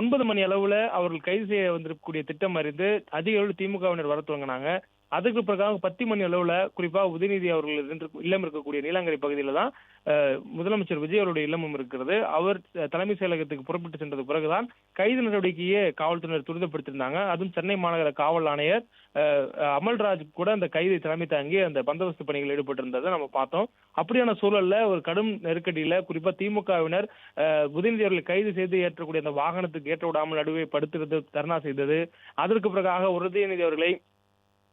9 மணி அளவுல அவர்கள் கைது செய்ய வந்திருக்கக்கூடிய திட்டம் அறிந்து அதிக அளவில் திமுகவினர் வர துவங்கினாங்க. அதுக்கு பிறகு 10 மணி அளவுல குறிப்பா உதயநிதி அவர்கள் இல்லம் இருக்கக்கூடிய நீலாங்கரை பகுதியில தான் முதலமைச்சர் விஜய் அவருடைய இல்லமும் இருக்கிறது. அவர் தலைமை செயலகத்துக்கு புறப்பட்டு சென்றது பிறகுதான் கைது நடவடிக்கையே காவல்துறையினர் துரிதப்படுத்தியிருந்தாங்க. அதுவும் சென்னை மாநகர காவல் ஆணையர் அமல்ராஜ் கூட அந்த கைதை தலைமை தாங்கி அந்த பந்தோபஸ்து பணிகள் ஈடுபட்டிருந்ததை நம்ம பார்த்தோம். அப்படியான சூழல்ல ஒரு கடும் நெருக்கடியில குறிப்பா திமுகவினர் உதயநிதி அவர்களை கைது செய்து ஏற்றக்கூடிய அந்த வாகனத்துக்கு ஏற்ற விடாமல் நடுவே படுத்துறது, தர்ணா செய்தது. அதற்கு பிறகாக உதயநிதி அவர்களை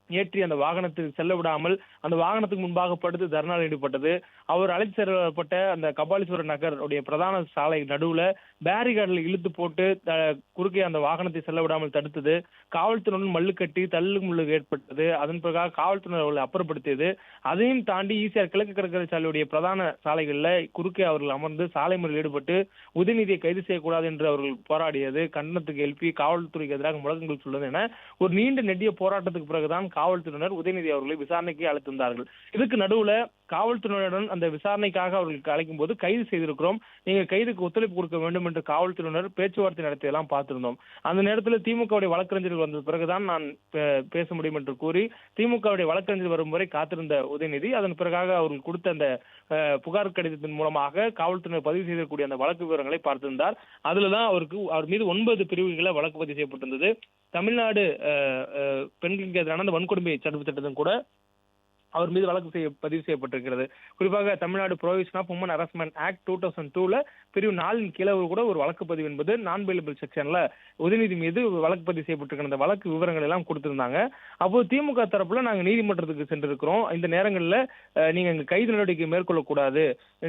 ஏற்றி அந்த வாகனத்துக்கு செல்ல விடாமல் அந்த வாகனத்துக்கு முன்பாக படுத்து தர்ணாவில் ஈடுபட்டது. அவர் அழைத்து செல்லப்பட்ட அந்த கபாலீஸ்வரர் நகர் உடைய பிரதான சாலை நடுவுல பேரிகார்டில் இழுத்து போட்டு குறுக்கே அந்த வாகனத்தை செல்ல விடாமல் தடுத்தது. காவல்துறையுடன் மல்லு கட்டி தள்ளு முள்ளு ஏற்பட்டது. அதன் பிறகு காவல்துறை அவர்களை அப்புறப்படுத்தியது. அதையும் தாண்டி ஈசிஆர் கிழக்கு கடற்கரை சாலையுடைய பிரதான சாலைகள்ல குறுக்கே அவர்கள் அமர்ந்து சாலை முறையில் ஈடுபட்டு உதயநிதியை கைது செய்யக்கூடாது என்று அவர்கள் போராடியது, கண்டனத்துக்கு எழுப்பி காவல்துறைக்கு எதிராக முழக்கங்கள் சொல்வது என ஒரு நீண்ட நெடிய போராட்டத்துக்கு பிறகுதான் காவல்துறையினர் உதயநிதி அவர்களை விசாரணைக்கு அழைத்திருந்தார்கள். இதுக்கு நடுவுல காவல்துறையினருடன் அந்த விசாரணைக்காக அவர்களுக்கு அழைக்கும் போது கைது செய்திருக்கிறோம், நீங்க கைதுக்கு ஒத்துழைப்பு கொடுக்க வேண்டும் என்று காவல்துறையினர் பேச்சுவார்த்தை நடத்தியெல்லாம் பார்த்திருந்தோம். அந்த நேரத்தில் திமுகவுடைய வழக்கறிஞர்கள் வந்த பிறகுதான் நான் பேச முடியும் என்று கூறி திமுகவுடைய வழக்கறிஞர் வரும் வரை காத்திருந்த உதயநிதி அதன் பிறகாக அவர்கள் கொடுத்த அந்த புகார் கடிதத்தின் மூலமாக காவல்துறையினர் பதிவு செய்திருக்கக்கூடிய அந்த வழக்கு விவரங்களை பார்த்திருந்தார். அதுலதான் அவர் மீது 9 பிரிவுகளை வழக்கு பதிவு செய்யப்பட்டிருந்தது. தமிழ்நாடு பெண்களுக்கு எதிரான அந்த வன்கொடுமை தடுப்பு சட்டத்தின் கூட அவர் மீது வழக்கு பதிவு செய்யப்பட்டிருக்கிறது. குறிப்பாக Tamil Nadu provision of woman harassment act 2002ல பிரிவு 4 கீழே கூட ஒரு வழக்கு பதிவு என்பது நான் பெயிலபிள் செக்ஷன்ல உதயநிதி மீது வழக்கு பதிவு செய்யப்பட்டிருக்கிற அந்த வழக்கு விவரங்கள் எல்லாம் கொடுத்திருந்தாங்க. அப்போ திமுக தரப்புல நாங்க நீதிமன்றத்துக்கு சென்றிருக்கிறோம், இந்த நேரங்கள்ல நீங்க இங்க கைது நடவடிக்கை மேற்கொள்ளக்கூடாது,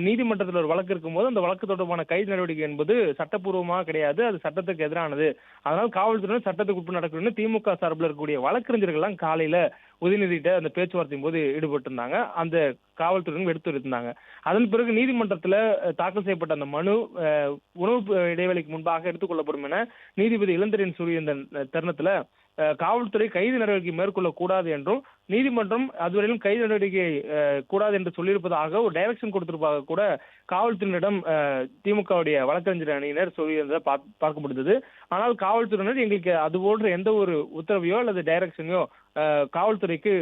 நீதிமன்றத்தில் ஒரு வழக்கு இருக்கும் போது அந்த வழக்கு தொடர்பான கைது நடவடிக்கை என்பது சட்டப்பூர்வமாக கிடையாது, அது சட்டத்துக்கு எதிரானது, அதனால் காவல்துறையினர் சட்டத்துக்கு உட்பட்டு நடக்கணும்னு திமுக சார்பில் இருக்கக்கூடிய வழக்கறிஞர்கள் எல்லாம் காலையில உதயநிதிட்ட அந்த பேச்சுவார்த்தையின் போது ஈடுபட்டிருந்தாங்க. அந்த காவல்துறையினர் எடுத்துரைத்தாங்க. அதன் பிறகு நீதிமன்றத்துல தாக்கல் செய்யப்பட்ட அந்த மனு உணவு இடைவெளிக்கு முன்பாக எடுத்துக் கொள்ளப்படும் என நீதிபதி இளந்திரன் சூரிய இந்த தருணத்துல காவல்துறை கைது நடவடிக்கை மேற்கொள்ள கூடாது என்றும் நீதிமன்றம் அதுவரையிலும் கைது நடவடிக்கை கூடாது என்று சொல்லியிருப்பதாக ஒரு டைரக்ஷன் கொடுத்திருப்பதாக கூட காவல்துறையினரிடம் திமுகவுடைய வழக்கறிஞர் அணியினர் சொல்லியிருந்ததை பார்க்க முடிந்தது. ஆனால் காவல்துறையினர் எங்களுக்கு அது போன்ற எந்த ஒரு உத்தரவையோ அல்லது டைரக்ஷனையோ காவல்துறைக்கு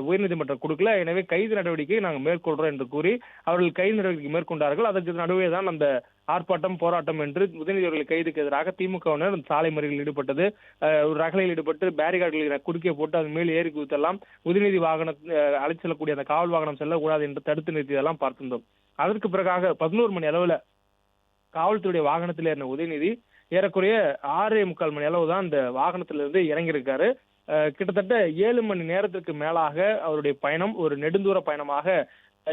உயர்நீதிமன்றம் கொடுக்கல, எனவே கைது நடவடிக்கை நாங்கள் மேற்கொள்றோம் என்று கூறி அவர்கள் கைது நடவடிக்கை மேற்கொண்டார்கள். அதற்கு நடுவே தான் அந்த ஆர்ப்பாட்டம் போராட்டம் என்று உதயநிதி அவர்கள் கைதுக்கு எதிராக திமுகவினர் சாலை மறியலில் ஈடுபட்டது, ஒரு ரகளையில் ஈடுபட்டு பேரிகார்டுகளை குறுக்கே போட்டு அதன் மேல் ஏறி குதித்தெல்லாம் உதயநிதி வாகனம் அழைத்து செல்லக்கூடிய அந்த காவல் வாகனம் செல்லக்கூடாது என்று தடுத்து நிறுத்தியதெல்லாம் பார்த்திருந்தோம். அதற்கு பிறகாக 11 மணி அளவுல காவல்துறை வாகனத்தில் ஏறின உதயநிதி ஏறக்குறைய 6:45 மணி அளவு தான் அந்த வாகனத்திலிருந்து இறங்கியிருக்காரு. கிட்டத்தட்ட 7 மணி நேரத்திற்கு மேலாக அவருடைய பயணம் ஒரு நெடுந்தூர பயணமாக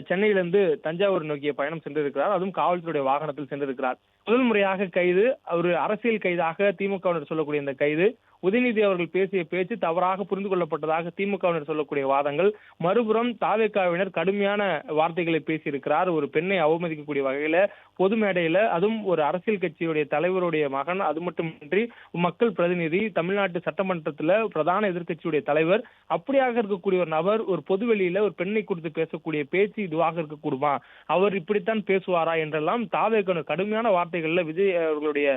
சென்னையிலிருந்து தஞ்சாவூர் நோக்கிய பயணம் சென்றிருக்கிறார். அதுவும் காவல்துறை வாகனத்தில் சென்றிருக்கிறார். முதல் முறையாக கைது, ஒரு அரசியல் கைதாக திமுகவினர் சொல்லக்கூடிய இந்த கைது, உதயநிதி அவர்கள் பேசிய பேச்சு தவறாக புரிந்து கொள்ளப்பட்டதாக திமுகவினர் சொல்லக்கூடிய வாதங்கள், மறுபுறம் தாவேகாவினர் கடுமையான வார்த்தைகளை பேசியிருக்கிறார். ஒரு பெண்ணை அவமதிக்கக்கூடிய வகையில பொது மேடையில, அதுவும் ஒரு அரசியல் கட்சியுடைய தலைவருடைய மகன், அது மட்டுமின்றி மக்கள் பிரதிநிதி, தமிழ்நாட்டு சட்டமன்றத்துல பிரதான எதிர்கட்சியுடைய தலைவர், அப்படியாக இருக்கக்கூடிய ஒரு நபர் ஒரு பொதுவெளியில ஒரு பெண்ணை குறித்து பேசக்கூடிய பேச்சு இதுவாக இருக்கக்கூடுமா, அவர் இப்படித்தான் பேசுவாரா என்றெல்லாம் தாவேகாவினர் கடுமையான வார்த்தைகள்ல விஜய் அவர்களுடைய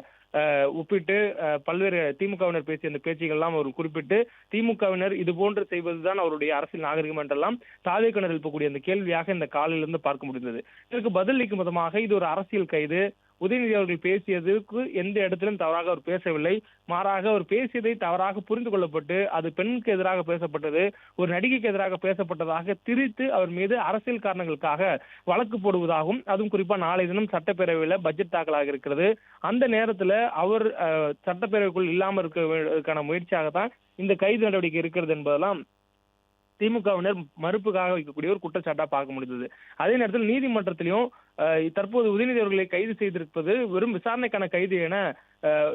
ஒப்பிட்டு பல்வேறு திமுகவினர் பேசிய அந்த பேச்சுகள் எல்லாம் அவர் குறிப்பிட்டு திமுகவினர் இது போன்று செய்வதுதான் அவருடைய அரசியல் நாகரிகம் என்றெல்லாம் தாவேகாவினர் எழுப்பக்கூடிய அந்த கேள்வியாக இந்த காலையிலிருந்து பார்க்க முடிந்தது. இதற்கு பதிலளிக்கும் விதமாக இது ஒரு அரசியல் கைது, உதயநிதி அவர்கள் பேசியதுக்கு எந்த இடத்திலும் தவறாக அவர் பேசவில்லை, மாறாக அவர் பேசியதை தவறாக புரிந்து கொள்ளப்பட்டு அது பெண்ணுக்கு எதிராக பேசப்பட்டது, ஒரு நடிகைக்கு எதிராக பேசப்பட்டதாக திரித்து அவர் மீது அரசியல் காரணங்களுக்காக வழக்கு போடுவதாகவும், அதுவும் குறிப்பா நாளை தினம் சட்டப்பேரவையில பட்ஜெட் தாக்கலாக இருக்கிறது, அந்த நேரத்துல அவர் சட்டப்பேரவைக்குள் இல்லாமல் இருக்க முயற்சியாகத்தான் இந்த கைது நடவடிக்கை இருக்கிறது என்பதெல்லாம் திமுகவினர் மறுப்புக்காக வைக்கக்கூடிய ஒரு குற்றச்சாட்டா பார்க்க முடிந்தது. அதே நேரத்தில் நீதிமன்றத்திலையும் தற்போது உதயநிதி அவர்களை கைது செய்திருப்பது வெறும் விசாரணைக்கான கைது என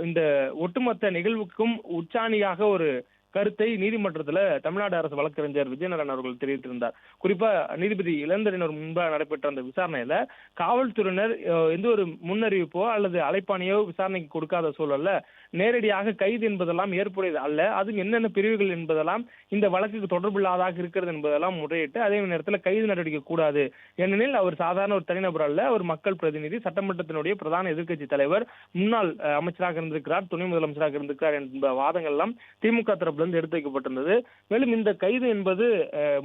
இந்த ஒட்டுமொத்த நிகழ்வுக்கும் உச்சாணியாக ஒரு கருத்தை நீதிமன்றத்துல தமிழ்நாடு அரசு வழக்கறிஞர் விஜயநாராயணன் அவர்கள் தெரிவித்திருந்தார். குறிப்பா நீதிபதி இளந்தரினர் முன்பாக நடைபெற்ற அந்த விசாரணையில காவல்துறையினர் எந்த ஒரு முன்னறிவிப்போ அல்லது அழைப்பாணையோ விசாரணைக்கு கொடுக்காத சூழல்ல நேரடியாக கைது என்பதெல்லாம் ஏற்புடையது அல்ல, அதுவும் என்னென்ன பிரிவுகள் என்பதெல்லாம் இந்த வழக்குக்கு தொடர்பில்லாதாக இருக்கிறது என்பதெல்லாம் முறையிட்டு அதே நேரத்தில் கைது நடவடிக்கை கூடாது. ஏனெனில் அவர் சாதாரண ஒரு தனிநபர் அல்ல, அவர் மக்கள் பிரதிநிதி, சட்டமன்றத்தினுடைய பிரதான எதிர்க்கட்சி தலைவர், முன்னாள் அமைச்சராக இருந்திருக்கிறார், துணை முதலமைச்சராக இருந்திருக்கிறார் என்ற வாதங்கள் எல்லாம் திமுக தரப்பிலிருந்து எடுத்து வைக்கப்பட்டிருந்தது. மேலும் இந்த கைது என்பது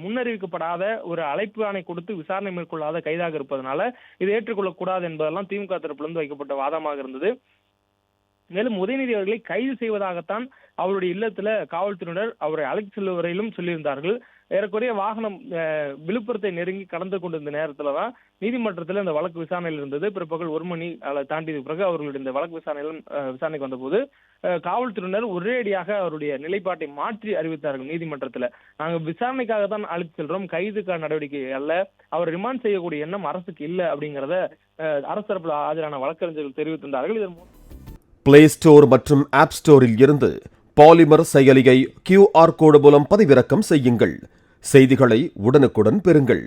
முன்னறிவிக்கப்படாத ஒரு அழைப்பு ஆணை கொடுத்து விசாரணை மேற்கொள்ளாத கைதாக இருப்பதனால இதை ஏற்றுக்கொள்ளக்கூடாது என்பதெல்லாம் திமுக தரப்பிலிருந்து வைக்கப்பட்ட வாதமாக இருந்தது. மேலும் உதயநிதி அவர்களை கைது செய்வதாகத்தான் அவருடைய இல்லத்துல காவல்துறையினர் அவரை அழைத்து செல்லும் வரையிலும் சொல்லியிருந்தார்கள். ஏறக்குறைய வாகனம் விழுப்புரத்தை நெருங்கி கடந்து கொண்டிருந்த நேரத்துலதான் நீதிமன்றத்தில் இந்த வழக்கு விசாரணையில் இருந்தது. பிற்பகல் 1 மணி தாண்டிய பிறகு அவர்களுடைய இந்த வழக்கு விசாரணைக்கு வந்த போது காவல்துறையினர் ஒரேடியாக அவருடைய நிலைப்பாட்டை மாற்றி அறிவித்தார்கள் நீதிமன்றத்துல. நாங்க விசாரணைக்காக தான் அழைத்து செல்றோம், கைதுக்கான நடவடிக்கை அல்ல, அவர் ரிமாண்ட் செய்யக்கூடிய எண்ணம் அரசுக்கு இல்லை அப்படிங்கிறத அரசு தரப்பில் ஆஜரான வழக்கறிஞர்கள் தெரிவித்திருந்தார்கள். இதன் பிளே ஸ்டோர் மற்றும் ஆப் ஸ்டோரில் இருந்து பாலிமர் செயலியை QR கோடு மூலம் பதிவிறக்கம் செய்யுங்கள். செய்திகளை உடனுக்குடன் பெறுங்கள்.